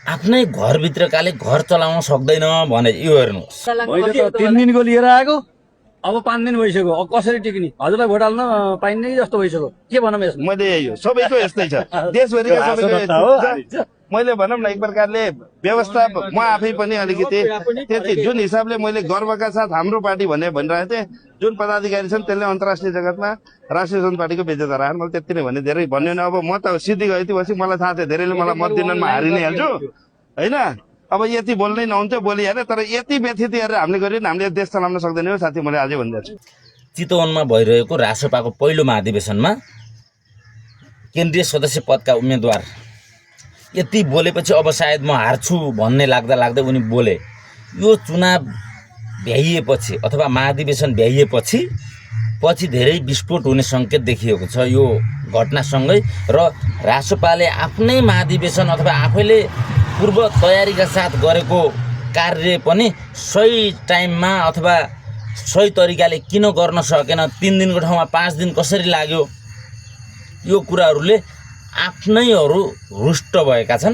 आफ्नै घरभित्रकाले घर चलाउन सक्दैन भने यो हेर्नुहोस्। मैले त 3 दिनको लिएर आएको, अब 5 दिन भइसक्यो। अब कसरी टिक्ने? हजुरलाई भोट हाल्न पाइन्न कि जस्तो भइसक्यो। के भनौँ यसमा? मैले यही हो, सबैको यस्तै छ, देशभरिका सबैको। मैले भनौँ न एक प्रकारले व्यवस्था म आफै पनि अलिकति त्यति जुन हिसाबले मैले गर्वका साथ हाम्रो पार्टी भनिरहेको थिएँ, जुन पदाधिकारी छन् त्यसले अन्तर्राष्ट्रिय जगतमा राष्ट्रिय जनता पार्टीको बेइज्जत गराएर मैले त्यति नै भने धेरै भन्यो भने अब म त सिद्धि गएँ पछि मलाई थाहा थियो धेरैले मलाई मत दिनमा हारि नै हाल्छु होइन। अब यति बोल्नै नहुन्थ्यो बोलिहालेँ, तर यति व्यथित गरेर हामीले गर्यो भने हामीले देश चलाउन सक्दैनौँ साथी, मैले अझै भनिदिएको छु। चितवनमा भइरहेको रासोपाको पहिलो महाधिवेशनमा केन्द्रीय सदस्य पदका उम्मेदवार यति बोलेपछि अब सायद म हार्छु भन्ने लाग्दा उनी बोले। यो चुनाव भ्याइएपछि अथवा महाधिवेशन भ्याइएपछि धेरै विस्फोट हुने सङ्केत देखिएको छ यो घटनासँगै। र रासोपाले आफ्नै महाधिवेशन अथवा आफैले पूर्व तयारीका साथ गरेको कार्य पनि सही टाइममा अथवा सही तरिकाले किन गर्न सकेन, 3 दिनको ठाउँमा 5 दिन कसरी लाग्यो, यो कुराहरूले आफ्नैहरू रुष्ट भएका छन्।